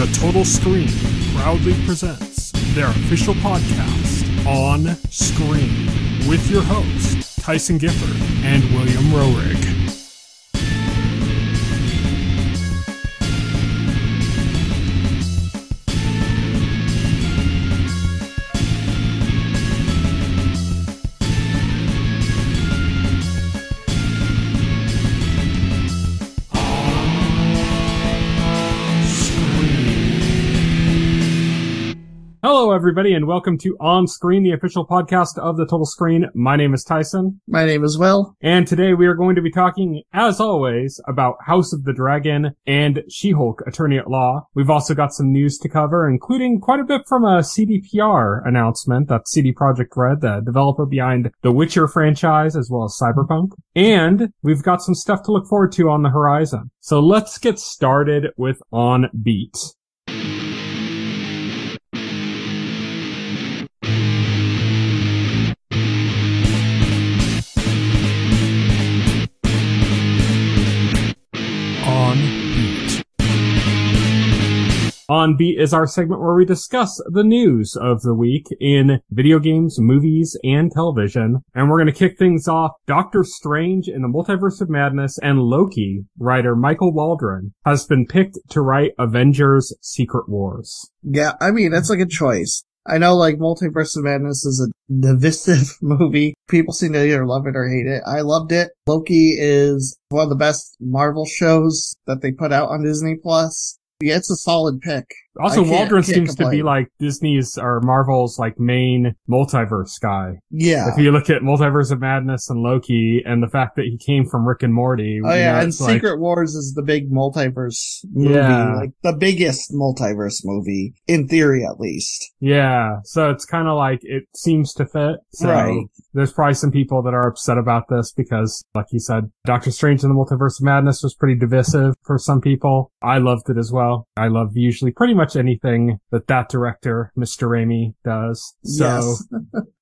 The Total Screen proudly presents their official podcast, On Screen, with your hosts, Tyson Gifford and William Roerig. Hello, everybody, and welcome to On Screen, the official podcast of the Total Screen. My name is Tyson. My name is Will. And today we are going to be talking, as always, about House of the Dragon and She-Hulk, Attorney at Law. We've also got some news to cover, including quite a bit from a CDPR announcement. That's CD Projekt Red, the developer behind the Witcher franchise, as well as Cyberpunk. And we've got some stuff to look forward to on the horizon. So let's get started with On Beat. On Beat is our segment where we discuss the news of the week in video games, movies, and television. And we're going to kick things off. Doctor Strange in the Multiverse of Madness and Loki writer Michael Waldron has been picked to write Avengers Secret Wars. Yeah, I mean, that's a good choice. I know, Multiverse of Madness is a divisive movie. People seem to either love it or hate it. I loved it. Loki is one of the best Marvel shows that they put out on Disney+. Yeah, it's a solid pick. Also, Waldron seems to be Disney's or Marvel's main multiverse guy. Yeah. If you look at Multiverse of Madness and Loki and the fact that he came from Rick and Morty. Oh yeah, and Secret Wars is the big multiverse movie. Yeah. The biggest multiverse movie, in theory at least. Yeah. So it's kind of it seems to fit. So right. There's probably some people that are upset about this because, like you said, Doctor Strange in the Multiverse of Madness was pretty divisive for some people. I loved it as well. I love usually pretty much anything that director, Mr. Raimi, does. So yes.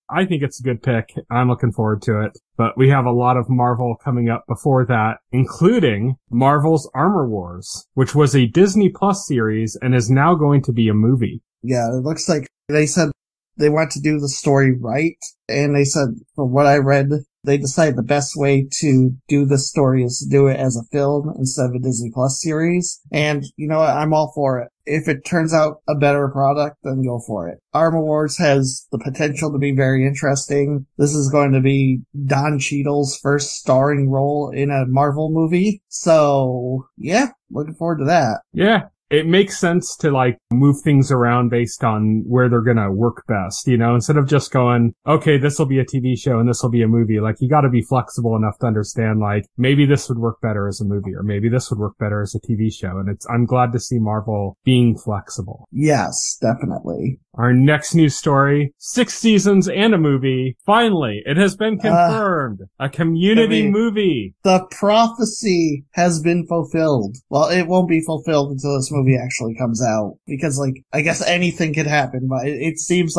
I think it's a good pick. I'm looking forward to it. But we have a lot of Marvel coming up before that, including Marvel's Armor Wars, which was a Disney Plus series and is now going to be a movie. Yeah, it looks like they said they want to do the story right. And they said, from what I read, they decided the best way to do this story is to do it as a film instead of a Disney Plus series. And you know what? I'm all for it. If it turns out a better product, then go for it. Armor Wars has the potential to be very interesting. This is going to be Don Cheadle's first starring role in a Marvel movie. So, yeah, looking forward to that. Yeah. It makes sense to move things around based on where they're gonna work best, instead of just going, okay, this will be a TV show and this will be a movie. You gotta be flexible enough to understand, maybe this would work better as a movie or maybe this would work better as a TV show. And I'm glad to see Marvel being flexible. Yes, definitely. Our next news story, 6 seasons and a movie. Finally, it has been confirmed. A community movie. The prophecy has been fulfilled. Well, it won't be fulfilled until this movie actually comes out. Because, I guess anything could happen. But it seems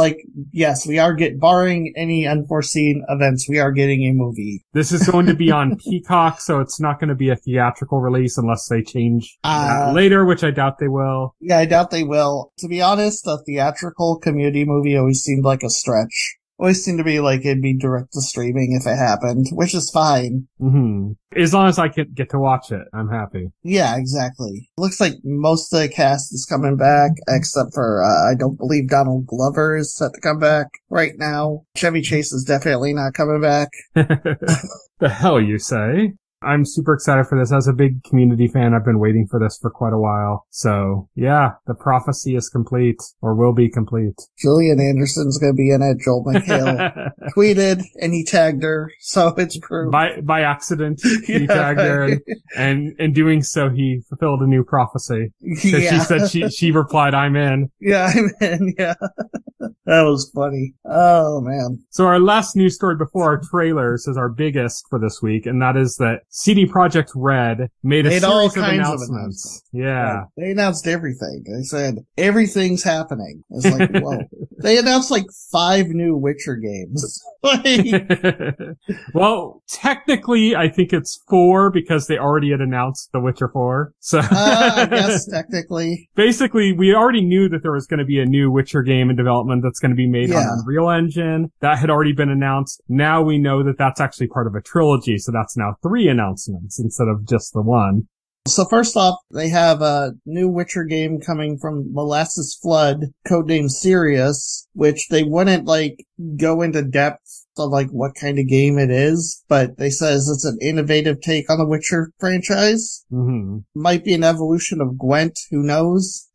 yes, we are barring any unforeseen events, we are getting a movie. This is going to be on Peacock, so it's not going to be a theatrical release unless they change that later, which I doubt they will. Yeah, I doubt they will. To be honest, a theatrical community movie always seemed like a stretch. Always seemed to be it'd be direct to streaming if it happened, which is fine. Mm-hmm. As long as I can get to watch it, I'm happy. Yeah, exactly. Looks like most of the cast is coming back, except for, I don't believe Donald Glover is set to come back right now. Chevy Chase is definitely not coming back. The hell you say? I'm super excited for this. As a big Community fan, I've been waiting for this for quite a while. So, yeah, the prophecy is complete, or will be complete. Gillian Anderson's gonna be in it. Joel McHale tweeted, and he tagged her, so it's proved. By accident, he tagged her, and in doing so, he fulfilled a new prophecy. Because she said she replied, I'm in. Yeah, I'm in, yeah. That was funny. Oh, man. So our last news story before our trailers is our biggest for this week, and that is that CD Projekt Red made a series of announcements. Yeah. Like, they announced everything. They said, everything's happening. It's like, whoa. They announced like 5 new Witcher games. Well, technically, I think it's 4 because they already had announced The Witcher 4. So, I guess technically. Basically, we already knew that there was going to be a new Witcher game in development that's going to be made on Unreal Engine. That had already been announced. Now we know that that's actually part of a trilogy, so that's now 3 announcements instead of just the 1. So first off, they have a new Witcher game coming from Molasses Flood, codenamed Sirius, which they wouldn't go into depth of what kind of game it is, but they says it's an innovative take on the Witcher franchise. Mm-hmm. Might be an evolution of Gwent, who knows?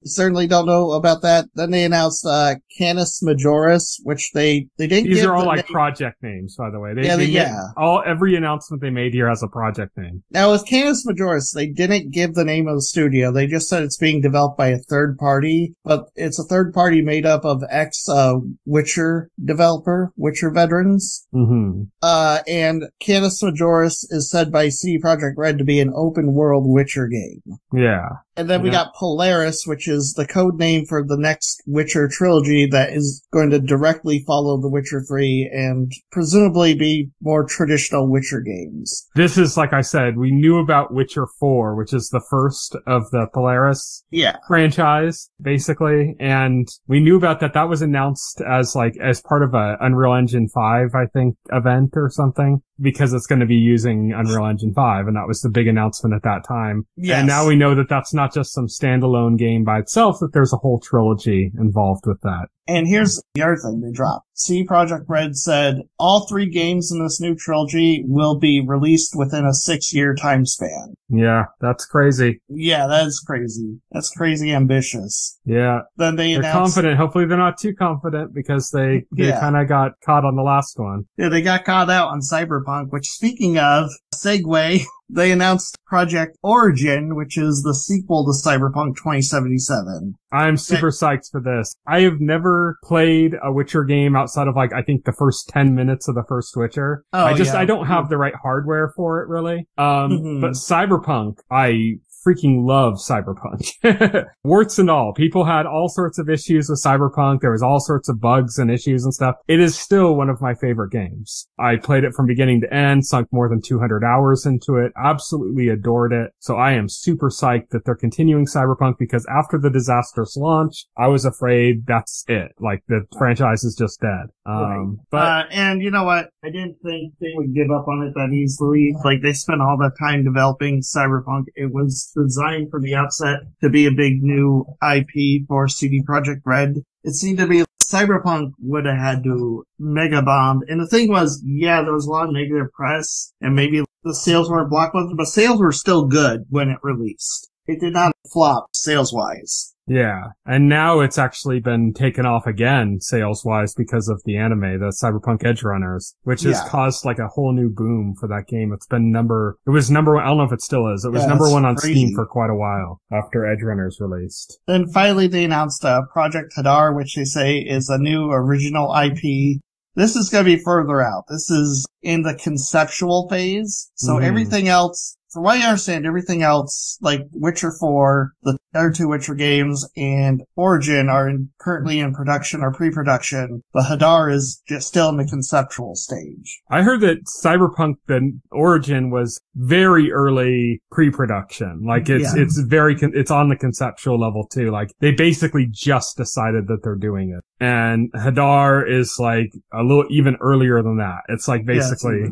Certainly don't know about that. Then they announced Canis Majoris, which they didn't These give are all the name. Project names, by the way. Every announcement they made here has a project name. Now with Canis Majoris, they didn't give the name of the studio. They just said it's being developed by a third party, but it's a third party made up of ex-Witcher developer, Witcher veterans. Mm-hmm. And Canis Majoris is said by CD Projekt Red to be an open world Witcher game. Yeah. And then we got Polaris, which is the code name for the next Witcher trilogy that is going to directly follow The Witcher 3 and presumably be more traditional Witcher games. This is, like I said, we knew about Witcher 4, which is the first of the Polaris franchise, basically. And we knew about that. That was announced as part of a Unreal Engine 5, I think, event or something, because it's going to be using Unreal Engine 5. And that was the big announcement at that time. Yes. And now we know that that's not just some standalone game by itself, that there's a whole trilogy involved with that. And here's the other thing they dropped. CD Projekt Red said all 3 games in this new trilogy will be released within a 6-year time span. Yeah, that's crazy. Yeah, that is crazy. That's crazy ambitious. Yeah. Then they're confident. Hopefully they're not too confident because they kind of got caught on the last one. Yeah, they got caught out on Cyberpunk, which, speaking of, segue, they announced Project Origin, which is the sequel to Cyberpunk 2077. I'm super psyched for this. I have never played a Witcher game outside of I think the first 10 minutes of the first Witcher. I don't have the right hardware for it really. But Cyberpunk, I freaking love Cyberpunk. Warts and all. People had all sorts of issues with Cyberpunk. There was all sorts of bugs and issues and stuff. It is still one of my favorite games. I played it from beginning to end, sunk more than 200 hours into it, absolutely adored it. So I am super psyched that they're continuing Cyberpunk because after the disastrous launch, I was afraid that's it. The franchise is just dead. And you know what? I didn't think they would give up on it that easily. They spent all that time developing Cyberpunk. It was designed from the outset to be a big new IP for CD Projekt Red. It seemed to be Cyberpunk would have had to mega bomb. And the thing was, there was a lot of negative press and maybe the sales weren't blockbuster, but sales were still good when it released. It did not flop sales-wise. Yeah. And now it's actually been taken off again sales-wise because of the anime, the Cyberpunk Edgerunners, which has caused a whole new boom for that game. It was number 1. I don't know if it still is. It was number 1 on Steam for quite a while after Edgerunners released. Then finally they announced Project Hadar, which they say is a new original IP. This is going to be further out. This is in the conceptual phase. So everything else, from what I understand, everything else, like Witcher 4, the other 2 Witcher games, and Origin are currently in production or pre-production, but Hadar is just still in the conceptual stage. I heard that Cyberpunk, the Origin, was very early pre-production. It's on the conceptual level too. They basically just decided that they're doing it. And Hadar is a little even earlier than that. It's basically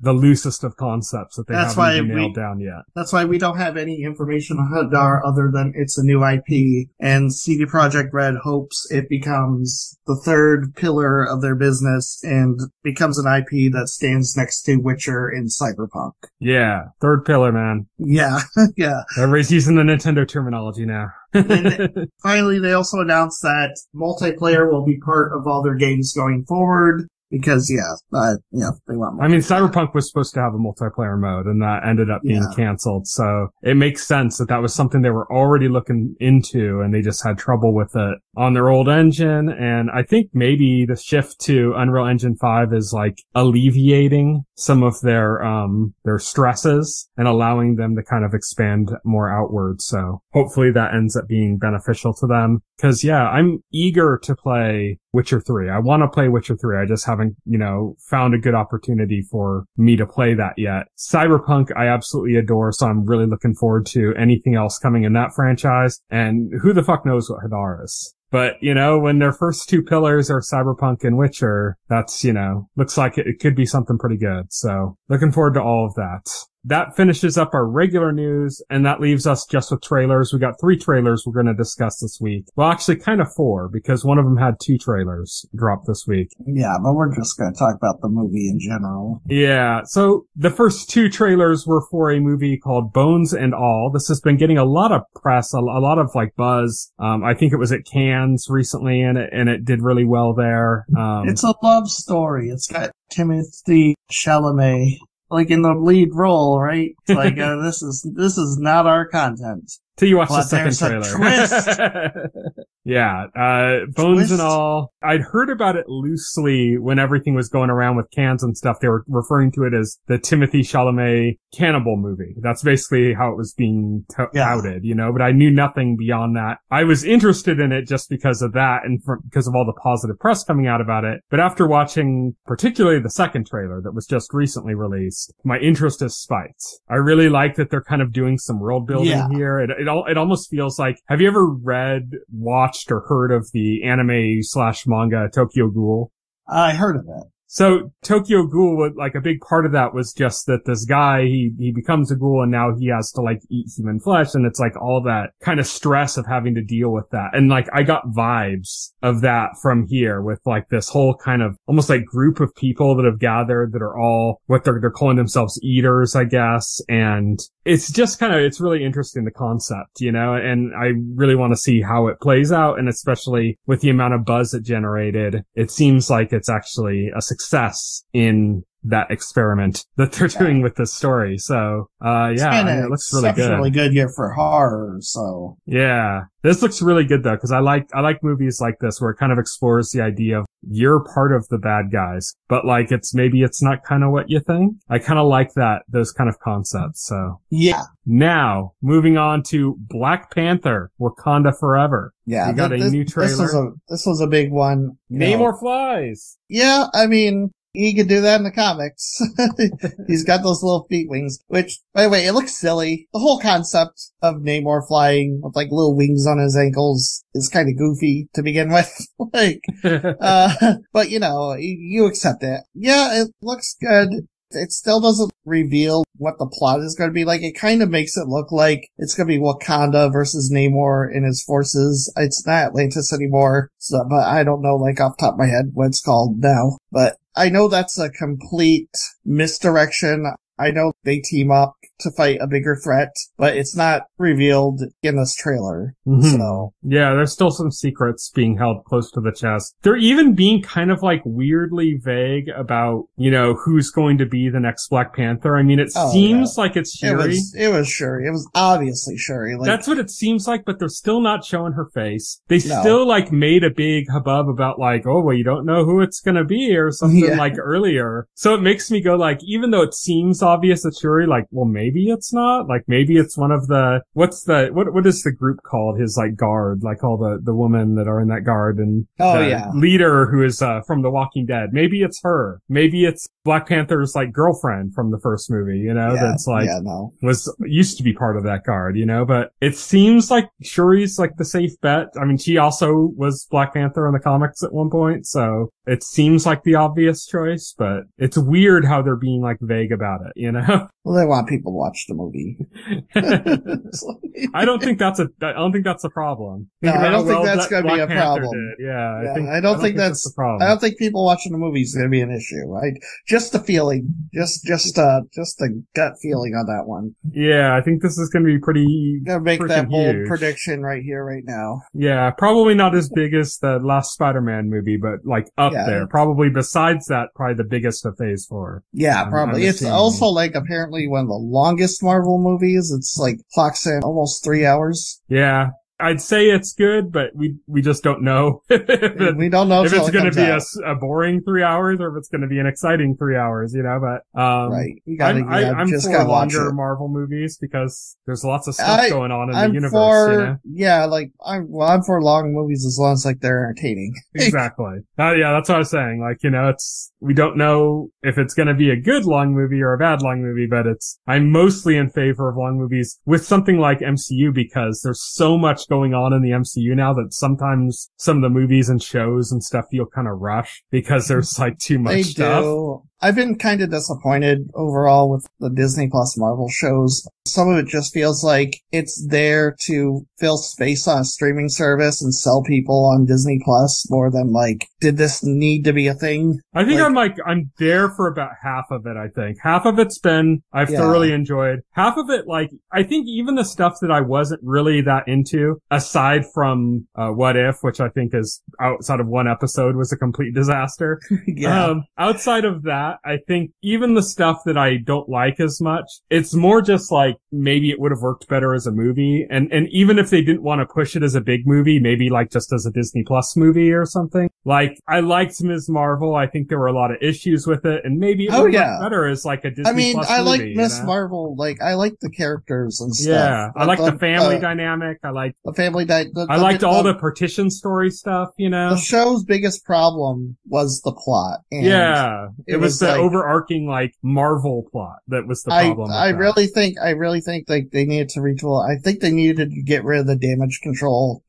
the loosest of concepts that they haven't even nailed down yet. That's why we don't have any information on Hadar other than it's a new IP, and CD Projekt Red hopes it becomes the third pillar of their business and becomes an IP that stands next to Witcher and Cyberpunk. Yeah, third pillar, man. Yeah, yeah. Everybody's using the Nintendo terminology now. And finally, they also announced that multiplayer will be part of all their games going forward. because they want more. I mean, Cyberpunk was supposed to have a multiplayer mode, and that ended up being canceled. So it makes sense that was something they were already looking into, and they just had trouble with it on their old engine. And I think maybe the shift to Unreal Engine 5 is like alleviating some of their stresses and allowing them to kind of expand more outward. So hopefully that ends up being beneficial to them. Cause I'm eager to play Witcher 3. I want to play Witcher 3. I just haven't, found a good opportunity for me to play that yet. Cyberpunk, I absolutely adore. So I'm really looking forward to anything else coming in that franchise. And who the fuck knows what Hadar is. But, when their first two pillars are Cyberpunk and Witcher, that's, looks like it could be something pretty good. So looking forward to all of that. That finishes up our regular news, and that leaves us just with trailers. We got 3 trailers we're going to discuss this week. Well, actually kind of 4, because one of them had 2 trailers drop this week. Yeah, but we're just going to talk about the movie in general. Yeah, so the first 2 trailers were for a movie called Bones and All. This has been getting a lot of press, a lot of buzz. I think it was at Cannes recently, and it did really well there. It's a love story. It's got Timothée Chalamet in the lead role, right? It's like, this is not our content. Till you watch the second trailer. Yeah, Bones and All. I'd heard about it loosely when everything was going around with cans and stuff. They were referring to it as the Timothée Chalamet cannibal movie. That's basically how it was being touted, but I knew nothing beyond that. I was interested in it just because of that and because of all the positive press coming out about it. But after watching particularly the second trailer that was just recently released, my interest has spiked. I really like that they're kind of doing some world building here. It almost feels like, have you ever watched or heard of the anime/manga Tokyo Ghoul? I heard of it. So Tokyo Ghoul, a big part of that was just that this guy, he becomes a ghoul and now he has to eat human flesh, and it's all that kind of stress of having to deal with that. And I got vibes of that from here with this whole kind of almost group of people that have gathered that are all what they're calling themselves eaters, I guess. And it's just it's really interesting, the concept, and I really want to see how it plays out. And especially with the amount of buzz it generated, it seems like it's actually a success in that experiment that they're doing with this story. So, it looks really good. Exceptionally good year for horror, so. Yeah. This looks really good though, cause I like movies like this where it kind of explores the idea of you're part of the bad guys, but it's not kind of what you think. I kind of like those kind of concepts, so. Yeah. Now, moving on to Black Panther, Wakanda Forever. Yeah. We got a new trailer. This was a big one. Namor flies. Yeah, I mean, he could do that in the comics. He's got those little feet wings, which, by the way, it looks silly. The whole concept of Namor flying with little wings on his ankles is kind of goofy to begin with. But you accept it. Yeah, it looks good. It still doesn't reveal what the plot is going to be. It kind of makes it look like it's going to be Wakanda versus Namor and his forces. It's not Atlantis anymore. So, but I don't know, off the top of my head what it's called now. But I know that's a complete misdirection. I know they team up to fight a bigger threat, but it's not revealed in this trailer. Mm-hmm. So yeah, there's still some secrets being held close to the chest. They're even being kind of weirdly vague about, who's going to be the next Black Panther. I mean, it seems like it's Shuri. It was Shuri. It was obviously Shuri. That's what it seems like, but they're still not showing her face. They still made a big hubbub about you don't know who it's gonna be or something earlier. So it makes me go even though it seems obvious it's Shuri, well, maybe it's not. Maybe it's one of the, what is the group called? His guard, all the women that are in that guard, and leader who is from The Walking Dead. Maybe it's her. Maybe it's Black Panther's girlfriend from the first movie, was used to be part of that guard, but it seems like Shuri's the safe bet. I mean, she also was Black Panther in the comics at one point, so it seems like the obvious choice, but it's weird how they're being vague about it, Well, they want people watch the movie. I don't think that's a problem. No, I don't think that's going to be a problem. Yeah, I don't think that's a problem. I don't think people watching the movie is going to be an issue. Right? Just the feeling, just the gut feeling on that one. Yeah, I think this is going to be pretty. Gonna make that bold huge prediction right here, right now. Yeah, probably not as big as the last Spider-Man movie, but like up there. Probably besides that, probably the biggest of Phase 4. Yeah, probably. It's also like apparently one of the longest Marvel movies. It's like clocks in almost 3 hours. Yeah. I'd say it's good, but we just don't know. We don't know if it's going to be a a boring 3 hours or if it's going to be an exciting 3 hours, But right, I'm for longer Marvel movies because there's lots of stuff going on in the universe. Yeah, like I'm for long movies as long as like they're entertaining. Exactly. Yeah, that's what I was saying. Like we don't know if it's going to be a good long movie or a bad long movie, but I'm mostly in favor of long movies with something like MCU because there's so much going on in the MCU now that sometimes some of the movies and shows and stuff feel kind of rushed because there's like too much stuff. I've been kind of disappointed overall with the Disney Plus Marvel shows. Some of it just feels like it's there to fill space on a streaming service and sell people on Disney Plus more than like, did this need to be a thing? I think I'm there for about half of it, I think. Half of it's I've thoroughly enjoyed. Half of it, I think even the stuff that I wasn't really that into, aside from, What If, which I think is outside of one episode was a complete disaster. Outside of that, I think even the stuff that I don't like as much, it's more just like maybe it would have worked better as a movie. And even if they didn't want to push it as a big movie, maybe like just as a Disney Plus movie or something. Like I liked Ms. Marvel. I think there were a lot of issues with it and maybe it would work better as like a Disney Plus movie. I like Ms. Marvel. Like I like the characters and stuff. Yeah. I like the family dynamic. I like the family I liked all the partition story stuff, The show's biggest problem was the plot. And it was the overarching like Marvel plot that was the problem. I really think like they needed to retool. I think they needed to get rid of the damage control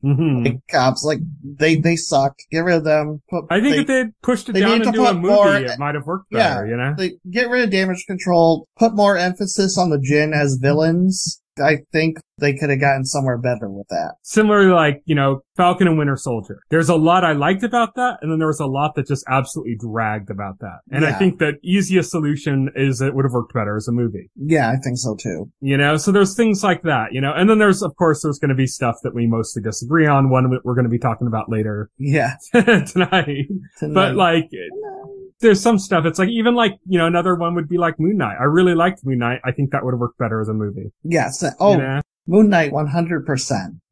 cops. Like they sucked. Get rid of them. I think if they had pushed it down into a movie, it might have worked better. They get rid of damage control. Put more emphasis on the Jinn as villains. I think they could have gotten somewhere better with that. Similarly, like, Falcon and Winter Soldier. There's a lot I liked about that, and then there was a lot that just absolutely dragged about that. And I think the easiest solution is it would have worked better as a movie. Yeah, I think so too. So there's things like that, and then there's going to be stuff that we mostly disagree on, one that we're going to be talking about later. Yeah. tonight. But like, there's some stuff, it's like, even like, another one would be like Moon Knight. I really liked Moon Knight. I think that would have worked better as a movie. Yes. Moon Knight 100%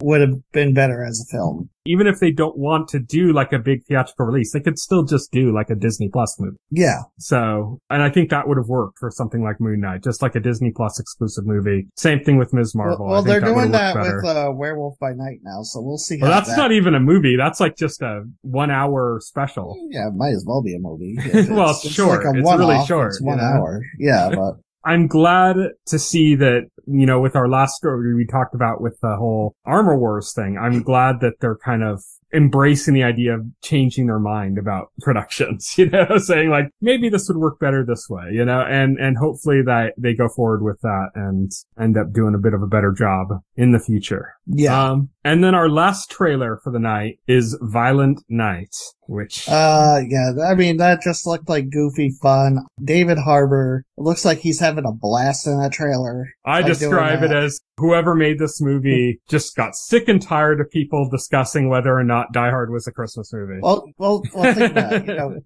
would have been better as a film. Even if they don't want to do like a big theatrical release, they could still just do like a Disney Plus movie. Yeah. So, and I think that would have worked for something like Moon Knight, just like a Disney Plus exclusive movie. Same thing with Ms. Marvel. Well, they're doing that with Werewolf by Night now, so we'll see. Well, that's not even a movie. That's like just a 1 hour special. Yeah, it might as well be a movie. Well, it's short. It's really short. It's 1 hour. Yeah, but. I'm glad to see that, with our last story we talked about with the whole Armor Wars thing, I'm glad that they're kind of embracing the idea of changing their mind about productions, saying like, maybe this would work better this way, and hopefully that they go forward with that and end up doing a bit of a better job in the future. Yeah. And then our last trailer for the night is Violent Night, which... that just looked like goofy fun. David Harbour, it looks like he's having a blast in that trailer. I describe it as whoever made this movie just got sick and tired of people discussing whether or not Die Hard was a Christmas movie. Well, think about it.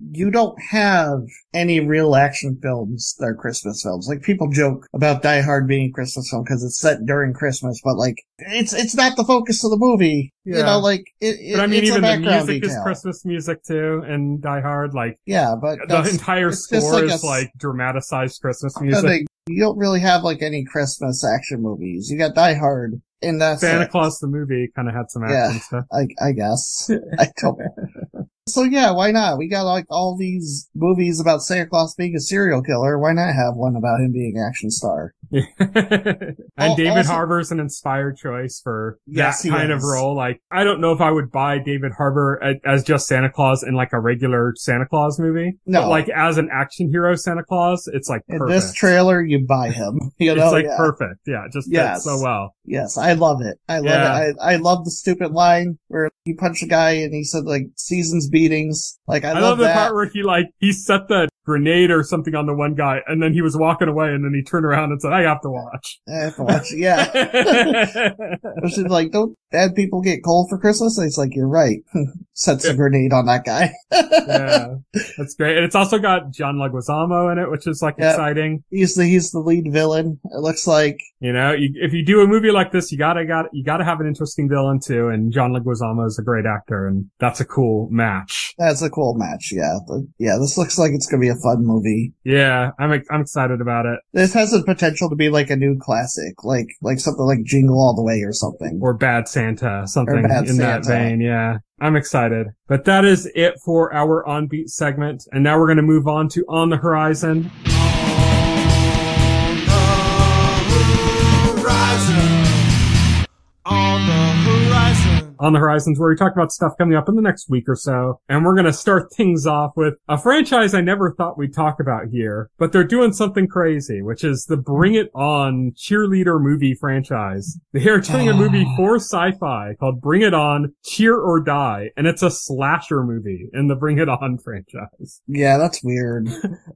You don't have any real action films that are Christmas films. Like, people joke about Die Hard being a Christmas film because it's set during Christmas, but like, it's not the focus of the movie. Yeah. But I mean, it's even the music detail. is Christmas music too, and Die Hard, like, but the entire score is like dramatized Christmas music. You don't really have like any Christmas action movies. You got Die Hard, and that's Santa Claus the movie kind of had some action stuff. I guess. I don't. So yeah, why not? We got like all these movies about Santa Claus being a serial killer. Why not have one about him being an action star? And David Harbour's an inspired choice for that kind of role. Like, I don't know if I would buy David Harbour as just Santa Claus in like a regular Santa Claus movie. No. But like as an action hero Santa Claus, it's like perfect. In this trailer, you buy him. You know? It's like perfect. Yeah, it just fits so well. Yes, I love it. I love it. I love the stupid line where he punched a guy and he said like seasons beatings. Like I love the part where he set the grenade or something on the one guy and then he was walking away and then he turned around and said, I have to watch. I have to watch, yeah. She's like, don't bad people get coal for Christmas? And he's like, you're right. Sets a grenade on that guy. Yeah, that's great. And it's also got John Leguizamo in it, which is like exciting. He's the lead villain. It looks like, you know, if you do a movie like this, you gotta have an interesting villain too. And John Leguizamo is a great actor, and that's a cool match. That's a cool match. Yeah, this looks like it's gonna be a fun movie. Yeah, I'm excited about it. This has the potential to be like a new classic, like something like Jingle All the Way or something, or Bad Santa, something in that vein. Yeah. I'm excited. But that is it for our On Beat segment. And now we're going to move on to On the Horizon. On the Horizons, where we talk about stuff coming up in the next week or so. And we're going to start things off with a franchise I never thought we'd talk about here, but they're doing something crazy, which is the Bring It On cheerleader movie franchise. They are doing a movie for SyFy called Bring It On, Cheer or Die, and it's a slasher movie in the Bring It On franchise. Yeah, that's weird.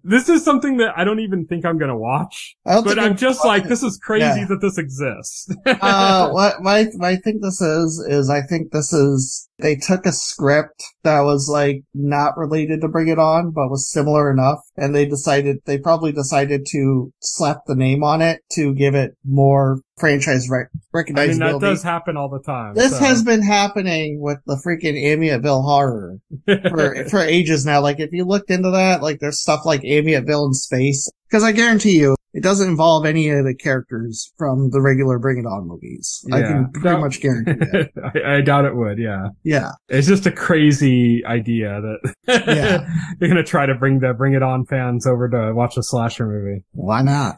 This is something that I don't even think I'm going to watch, but I'm just like, this is crazy that this exists. What I think this is I think this is, they took a script that was like not related to Bring It On, but was similar enough. And they probably decided to slap the name on it to give it more franchise recognizability. I mean, that does happen all the time. This has been happening with the freaking Amityville Horror for ages now. Like, if you looked into that, like, there's stuff like Amityville in space. Because I guarantee you, it doesn't involve any of the characters from the regular Bring It On movies. Yeah. I can pretty much guarantee that. I doubt it would, yeah. Yeah. It's just a crazy idea that they're going to try to bring the Bring It On fans over to watch a slasher movie. Why not?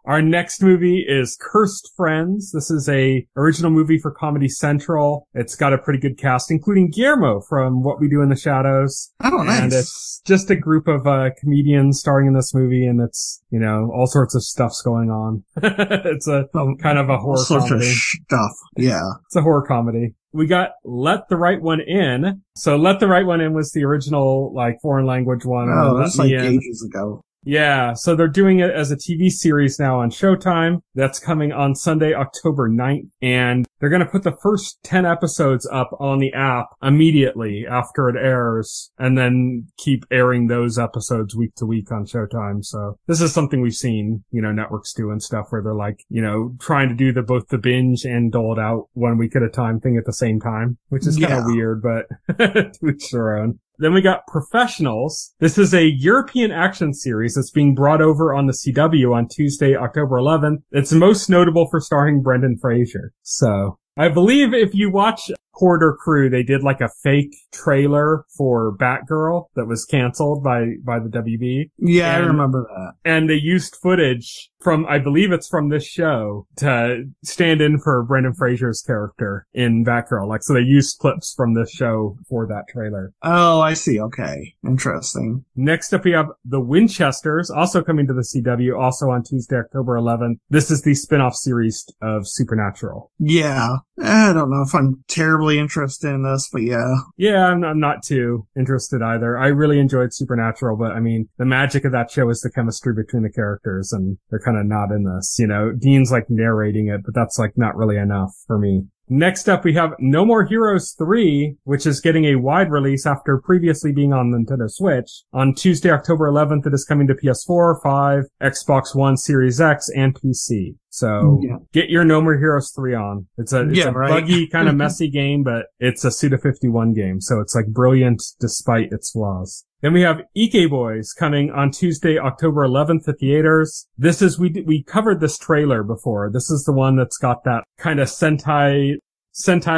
Our next movie is Cursed Friends. This is a original movie for Comedy Central. It's got a pretty good cast, including Guillermo from What We Do in the Shadows. Oh, nice. And it's just a group of comedians starring in this movie, and it's, you know, all sorts of stuff's going on. It's a kind of a horror comedy. All sorts of stuff, yeah. It's a horror comedy. We got Let the Right One In. So Let the Right One In was the original, like, foreign language one. Oh, that's like ages ago. Yeah, so they're doing it as a TV series now on Showtime. That's coming on Sunday, October 9th. And they're going to put the first 10 episodes up on the app immediately after it airs, and then keep airing those episodes week to week on Showtime. So this is something we've seen, you know, networks do and stuff where they're like, you know, trying to do both the binge and dole it out 1 week at a time thing at the same time, which is kind of weird, but to each their own. Then we got Professionals. This is a European action series that's being brought over on the CW on Tuesday, October 11th. It's most notable for starring Brendan Fraser. So I believe if you watch Corridor Crew, they did like a fake trailer for Batgirl that was canceled by the WB. Yeah, I remember that. And they used footage from, I believe it's from this show, to stand in for Brendan Fraser's character in Batgirl. Like, so they used clips from this show for that trailer. Oh, I see. Okay. Interesting. Next up, we have The Winchesters, also coming to the CW, also on Tuesday, October 11th. This is the spin-off series of Supernatural. Yeah. I don't know if I'm terribly interested in this, but yeah. Yeah, I'm not too interested either. I really enjoyed Supernatural, but I mean, the magic of that show is the chemistry between the characters, and they're kind of not in this, you know. Dean's like narrating it, but that's like not really enough for me. Next up, we have No More Heroes 3, which is getting a wide release after previously being on Nintendo Switch. On Tuesday, October 11th, it is coming to PS4, 5, Xbox One, Series X, and PC. So get your No More Heroes 3 on. It's a buggy, kind of messy game, but it's a Suda51 game. So it's like brilliant despite its flaws. Then we have Ike Boys coming on Tuesday, October 11th at theaters. This is, we covered this trailer before. This is the one that's got that kind of Sentai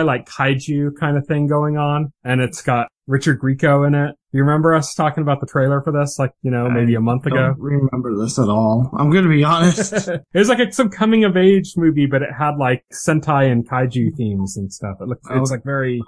like kaiju kind of thing going on. And it's got Richard Grieco in it. You remember us talking about the trailer for this, like, maybe a month ago? I don't remember this at all. I'm gonna be honest. It was like some coming of age movie, but it had like Sentai and Kaiju themes and stuff. It's like very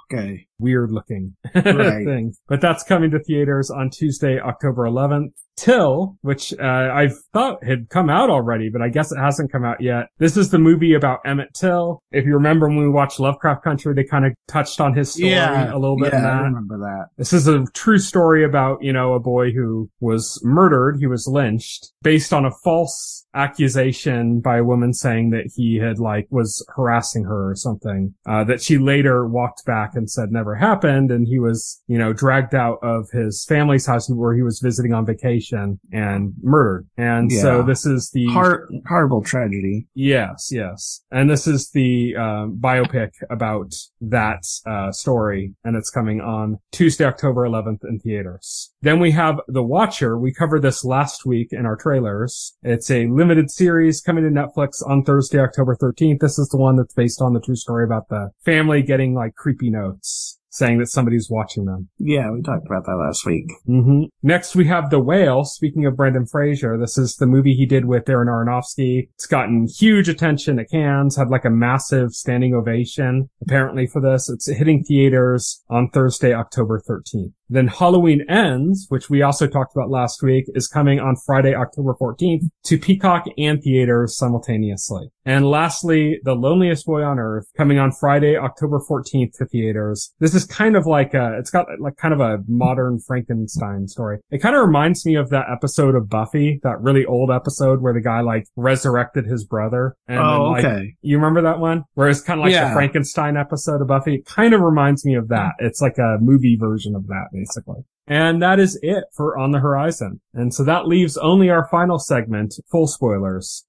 weird looking thing. But that's coming to theaters on Tuesday, October 11th. Till, which I thought had come out already, but I guess it hasn't come out yet. This is the movie about Emmett Till. If you remember when we watched Lovecraft Country, they kind of touched on his story a little bit. Yeah, I remember that. This is a true story about, a boy who was murdered. He was lynched based on a false accusation by a woman saying that he had was harassing her or something, that she later walked back and said never happened. And he was, dragged out of his family's house where he was visiting on vacation and murdered. And so this is the horrible tragedy. Yes. And this is the biopic about that story, and it's coming on Tuesday, October 11th in theaters. Then we have The Watcher. We covered this last week in our trailers. It's a limited series coming to Netflix on Thursday, October 13th. This is the one that's based on the true story about the family getting creepy notes saying that somebody's watching them. Yeah, we talked about that last week. Mm-hmm. Next, we have The Whale. Speaking of Brendan Fraser, this is the movie he did with Darren Aronofsky. It's gotten huge attention at Cannes, had a massive standing ovation, apparently, for this. It's hitting theaters on Thursday, October 13th. Then Halloween Ends, which we also talked about last week, is coming on Friday, October 14th to Peacock and theaters simultaneously. And lastly, The Loneliest Boy on Earth, coming on Friday, October 14th to theaters. This is kind of it's got kind of a modern Frankenstein story. It kind of reminds me of that episode of Buffy, that really old episode where the guy resurrected his brother. And okay. You remember that one? Where it's kind of the Frankenstein episode of Buffy. It kind of reminds me of that. It's like a movie version of that, basically. And that is it for On the Horizon. And so that leaves only our final segment, full spoilers.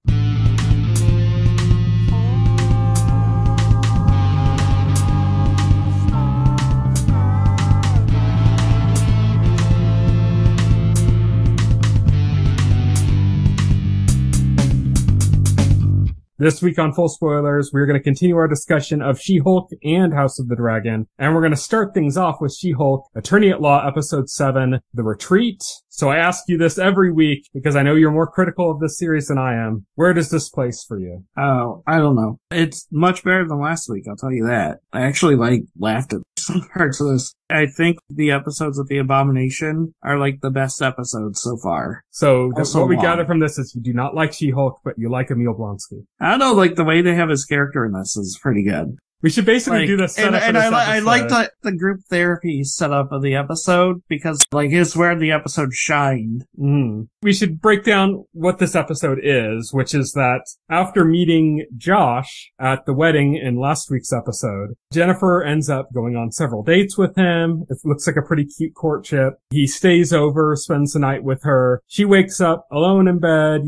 This week on Full Spoilers, we're going to continue our discussion of She-Hulk and House of the Dragon. And we're going to start things off with She-Hulk, Attorney at Law, Episode 7, The Retreat. So I ask you this every week because I know you're more critical of this series than I am. Where does this place for you? Oh, I don't know. It's much better than last week, I'll tell you that. I actually laughed at some parts of this. I think the episodes of The Abomination are the best episodes so far. So what we gather from this is you do not like She-Hulk, but you like Emil Blonsky. I don't know, the way they have his character in this is pretty good. We should basically do this setup for this episode. I like the group therapy setup of the episode because it's where the episode shined. Mm. We should break down what this episode is, which is that after meeting Josh at the wedding in last week's episode, Jennifer ends up going on several dates with him. It looks like a pretty cute courtship. He stays over, spends the night with her. She wakes up alone in bed,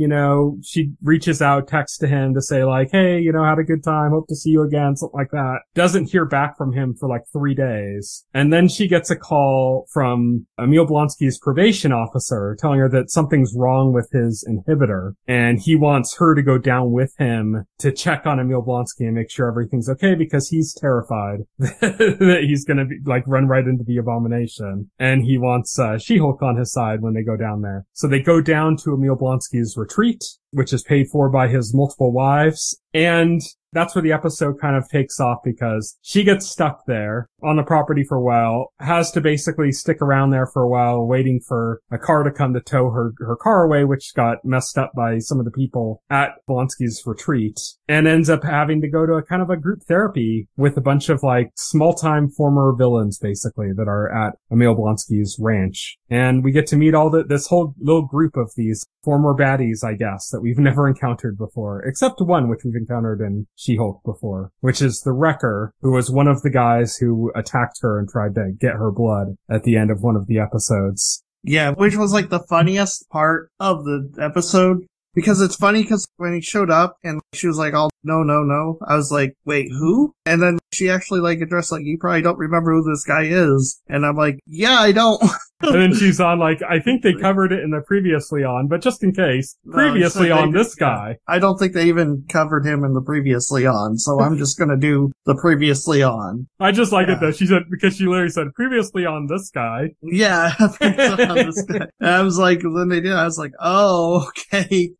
she reaches out, texts to him to say hey, had a good time, hope to see you again, something like that. Doesn't hear back from him for 3 days. And then she gets a call from Emil Blonsky's probation officer telling her that something's wrong with his inhibitor. And he wants her to go down with him to check on Emil Blonsky and make sure everything's okay because he's terrified that he's gonna be run right into the abomination. And he wants She-Hulk on his side when they go down there. So they go down to Emil Blonsky's retreat, which is paid for by his multiple wives. And that's where the episode kind of takes off because she gets stuck there on the property for a while, has to basically stick around there for a while waiting for a car to come to tow her car away, which got messed up by some of the people at Blonsky's retreat, and ends up having to go to a kind of a group therapy with a bunch of small-time former villains basically that are at Emil Blonsky's ranch. And we get to meet this whole little group of these former baddies, I guess, that we've never encountered before, except one which we've encountered in She-Hulk before, which is the Wrecker, who was one of the guys who attacked her and tried to get her blood at the end of one of the episodes. Yeah, which was the funniest part of the episode. Because it's funny because when he showed up and she was oh, no, I was wait, who? And then she actually addressed you probably don't remember who this guy is. And I'm yeah, I don't. And then she's on like, I think they covered it in the previously on, but just in case, previously on this guy. I don't think they even covered him in the previously on, so I'm just gonna do the previously on. I just like it though. She said, because she literally said previously on this guy. Yeah, previously on this guy. And I was like, then they did, I was like, oh, okay.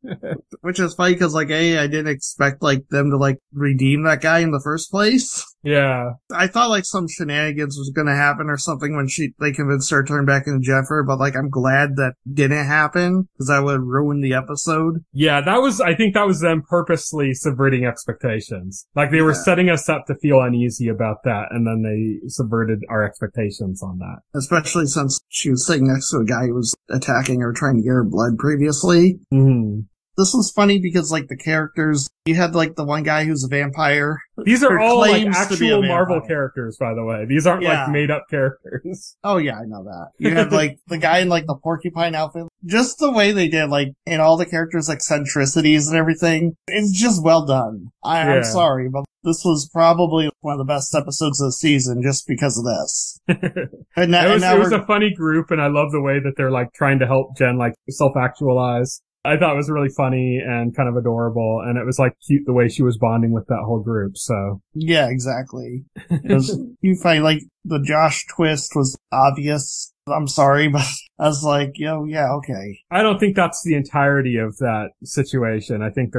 Which is funny because like, I didn't expect like them to like redeem that guy in the first place. Yeah. I thought like some shenanigans was gonna happen or something when they convinced her to turn back into Jennifer, but like I'm glad that didn't happen because that would ruin the episode. Yeah, I think that was them purposely subverting expectations. Like they were setting us up to feel uneasy about that, and then they subverted our expectations on that. Especially since she was sitting next to a guy who was attacking her, trying to get her blood previously. Mm-hmm. This was funny because, like, the characters, you had, like, the one guy who's a vampire. These are all, like, actual Marvel characters, by the way. These aren't, like, made-up characters. Oh, yeah, I know that. You had, like, the guy in, like, the porcupine outfit. Just the way they did, like, in all the characters' eccentricities and everything. It's just well done. I'm sorry, but this was probably one of the best episodes of the season just because of this. It was a funny group, and I love the way that they're, like, trying to help Jen, like, self-actualize. I thought it was really funny and kind of adorable, and it was like cute the way she was bonding with that whole group, so. Yeah, exactly. You find like the Josh twist was obvious. I'm sorry, but I was like, yeah, okay. I don't think that's the entirety of that situation. I think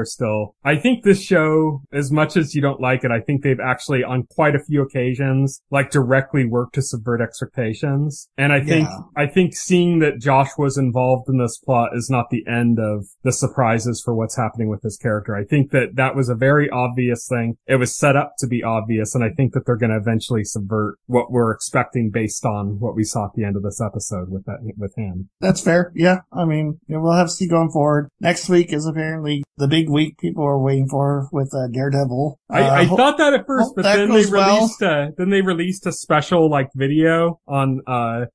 I think this show, as much as you don't like it, I think they've actually on quite a few occasions, like directly worked to subvert expectations. And I think seeing that Josh was involved in this plot is not the end of the surprises for what's happening with this character. I think that was a very obvious thing. It was set up to be obvious, and I think that they're going to eventually subvert what we're expecting based on what we saw at the end of this episode with him. That's fair. Yeah. I mean, we'll have to see going forward. Next week is apparently the big week people are waiting for with Daredevil. I thought that at first, but then they released a special like video on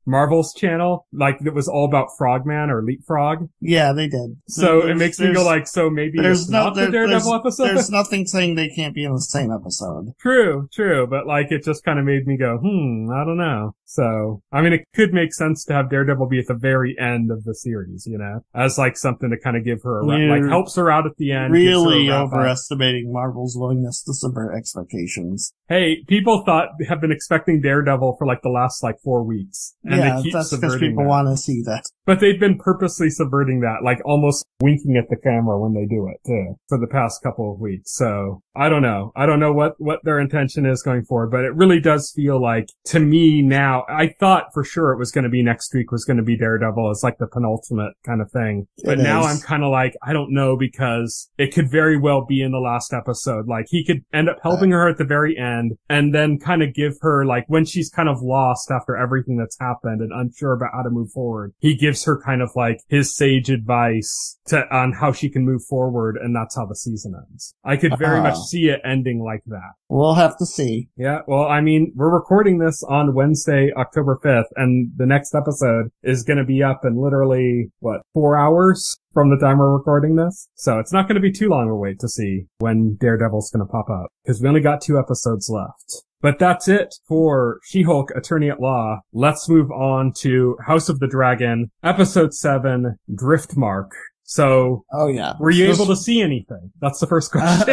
Marvel's channel, like that was all about Frogman or Leapfrog. Yeah, they did. So it makes me go like, so maybe it's not the Daredevil episode? There's nothing saying they can't be in the same episode. True, but like it just kind of made me go, I don't know. So, I mean, it could make sense to have Daredevil be at the very end of the series, as like something to kind of give her like helps her out at the end. Really overestimating Marvel's willingness to subvert expectations. Hey, people have been expecting Daredevil for like the last like 4 weeks. And they keep that's because people want to see that. But they've been purposely subverting that, like almost winking at the camera when they do it too, for the past couple of weeks. So I don't know. I don't know what their intention is going forward, but it really does feel like to me now, I thought for sure it was going to be next week was going to be Daredevil as like the penultimate kind of thing. But now I'm kind of like, I don't know, because it could very well be in the last episode. Like he could end up helping her at the very end and then kind of give her like when she's kind of lost after everything that's happened and unsure about how to move forward. He gives her kind of like his sage advice on how she can move forward. And that's how the season ends. I could very much see it ending like that. We'll have to see. Yeah. Well, I mean, we're recording this on Wednesday, October 5th, and the next episode is going to be up in literally, 4 hours from the time we're recording this? So it's not going to be too long a wait to see when Daredevil's going to pop up, because we only got 2 episodes left. But that's it for She-Hulk Attorney at Law. Let's move on to House of the Dragon, Episode 7, Driftmark. So, were you able to see anything? That's the first question.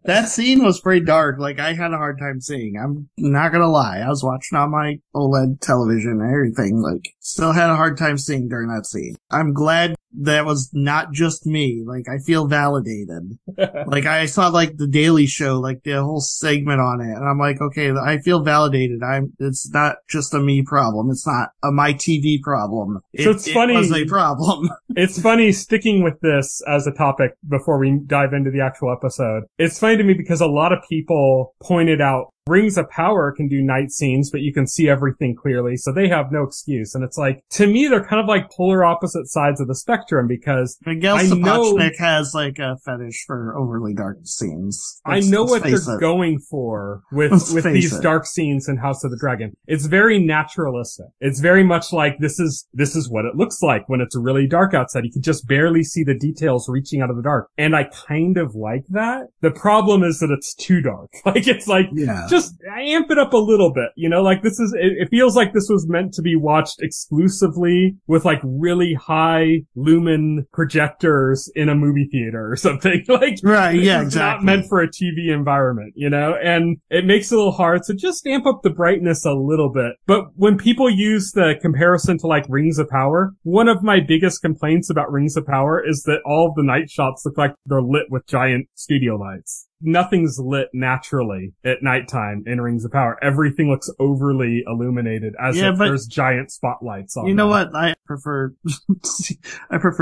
That scene was pretty dark. Like, I had a hard time seeing. I'm not gonna lie. I was watching on my OLED television and everything. Like, still had a hard time seeing during that scene. I'm glad that was not just me. Like, I feel validated. Like, I saw, like, the Daily Show, like, the whole segment on it, and I'm like, okay, I feel validated. It's not just a me problem. It's not a my TV problem. So it's funny. It was a problem. It's funny sticking with this as a topic before we dive into the actual episode. It's funny to me because a lot of people pointed out Rings of Power can do night scenes, but you can see everything clearly, so they have no excuse. And it's like, to me, they're kind of like polar opposite sides of the spectrum, because Miguel Sapochnik has like a fetish for overly dark scenes. I know what they're going for with these dark scenes in House of the Dragon. It's very naturalistic. It's very much like this is what it looks like when it's really dark outside. You can just barely see the details reaching out of the dark. And I kind of like that. The problem is that it's too dark. Like, it's like, just just amp it up a little bit, like it feels like this was meant to be watched exclusively with like really high lumen projectors in a movie theater or something. Like, right, yeah, it's exactly. not meant for a TV environment, and it makes it a little hard. So just amp up the brightness a little bit. But when people use the comparison to like Rings of Power, one of my biggest complaints about Rings of Power is that all of the night shots look like they're lit with giant studio lights. Nothing's lit naturally at nighttime in Rings of Power. Everything looks overly illuminated as if there's giant spotlights on. You know what? I prefer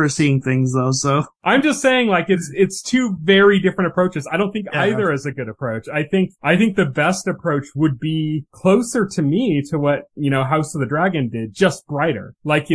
seeing things though, so. I'm just saying, like, it's two very different approaches. I don't think either is a good approach. I think the best approach would be closer to me to what, House of the Dragon did, just brighter. Like,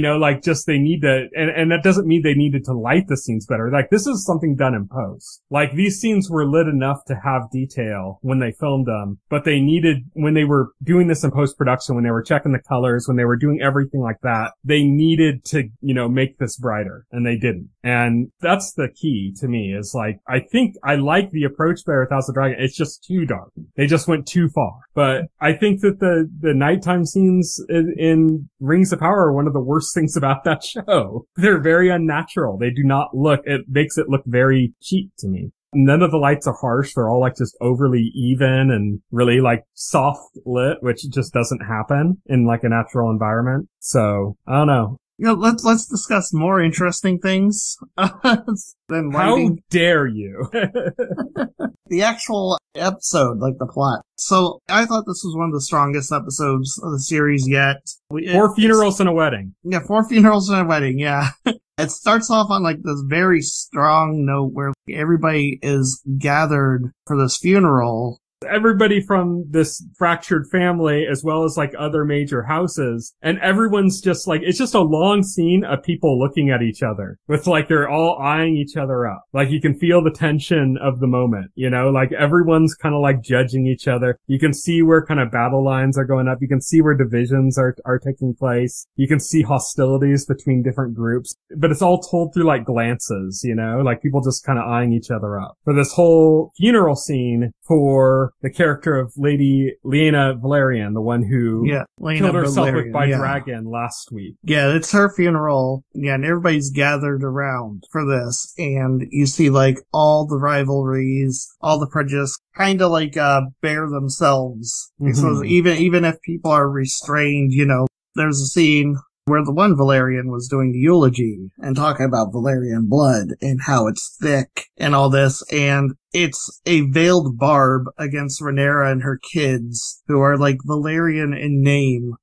just they need to, and that doesn't mean they needed to light the scenes better. Like, this is something done in post. Like, these scenes were lit enough to have detail when they filmed them, but they needed, when they were doing this in post-production, when they were checking the colors, when they were doing everything like that, they needed to, make this brighter, and they didn't. And that's the key to me, is like, I think I like the approach better with House of Dragon. It's just too dark. They just went too far. But I think that the nighttime scenes in Rings of Power are one of the worst things about that show. They're very unnatural. They do not look, it makes it look very cheap to me. None of the lights are harsh. They're all like just overly even and really like soft lit, which just doesn't happen in like a natural environment. So I don't know. Let's discuss more interesting things than lighting. How dare you? The actual episode, like the plot. So I thought this was one of the strongest episodes of the series yet. 4 funerals and a wedding. Yeah, 4 funerals and a wedding, yeah. It starts off on like this very strong note where everybody is gathered for this funeral. Everybody from this fractured family, as well as like other major houses, and everyone's just like, it's just a long scene of people looking at each other with like, they're all eyeing each other up. Like you can feel the tension of the moment, like everyone's kind of like judging each other. You can see where kind of battle lines are going up. You can see where divisions are taking place. You can see hostilities between different groups, but it's all told through like glances, like people just kind of eyeing each other up. For this whole funeral scene for the character of Lady Lyanna Valerian, the one who killed herself with dragon last week. Yeah, it's her funeral. Yeah, and everybody's gathered around for this. And you see like all the rivalries, all the prejudice kind of like bear themselves. Mm-hmm. So even if people are restrained, there's a scene where the one Valerian was doing the eulogy and talking about Valerian blood and how it's thick and all this, and it's a veiled barb against Rhaenyra and her kids, who are like Valerian in name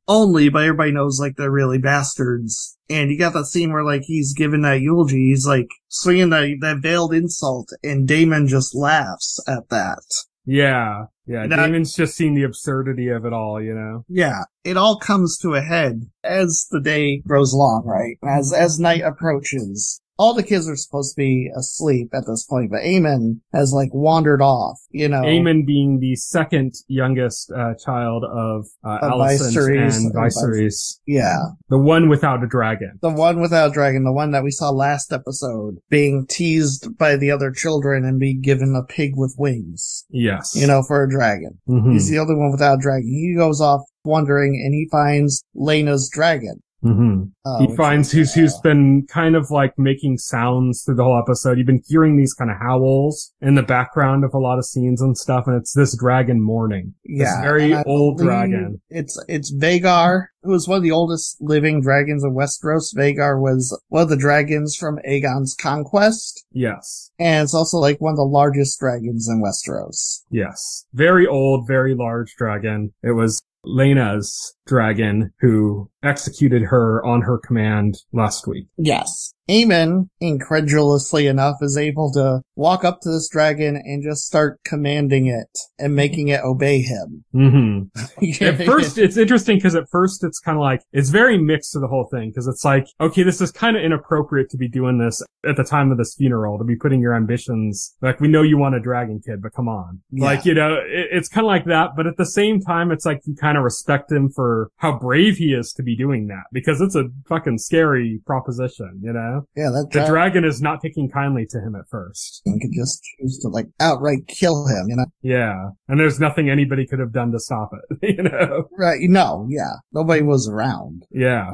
only, but everybody knows like they're really bastards. And you got that scene where like he's giving that eulogy, he's like swinging that veiled insult, and Daemon just laughs at that. Yeah. Yeah, Daemon's just seen the absurdity of it all, Yeah, it all comes to a head as the day grows along, right? As night approaches. All the kids are supposed to be asleep at this point, but Aemon has like wandered off, Aemon being the second youngest child of Alicent and Viserys. Yeah. The one without a dragon. The one without a dragon, the one that we saw last episode, being teased by the other children and being given a pig with wings. Yes. For a dragon. Mm-hmm. He's the only one without a dragon. He goes off wandering and he finds Laena's dragon. Mm-hmm. He finds who's been kind of like making sounds through the whole episode. You've been hearing these kind of howls in the background of a lot of scenes and stuff, and it's this dragon mourning. Yeah. This very old dragon. It's Vhagar, who was one of the oldest living dragons of Westeros. Vhagar was one of the dragons from Aegon's conquest. Yes. And it's also like one of the largest dragons in Westeros. Yes. Very old, very large dragon. It was Laena's dragon who executed her on her command last week. Yes. Aemon, incredulously enough, is able to walk up to this dragon and just start commanding it and making it obey him. Mm-hmm. At first, it's interesting because at first it's kind of like, it's very mixed to the whole thing, because it's like, okay, this is kind of inappropriate to be doing this at the time of this funeral, to be putting your ambitions, like, we know you want a dragon kid, but come on. Yeah. Like, it's kind of like that, but at the same time, it's like you kind of respect him for how brave he is to be be doing that because it's a fucking scary proposition, you know? Yeah, the dragon is not taking kindly to him at first. You could just choose to like outright kill him, you know? Yeah. And there's nothing anybody could have done to stop it, you know? Right. No, yeah. Nobody was around. Yeah.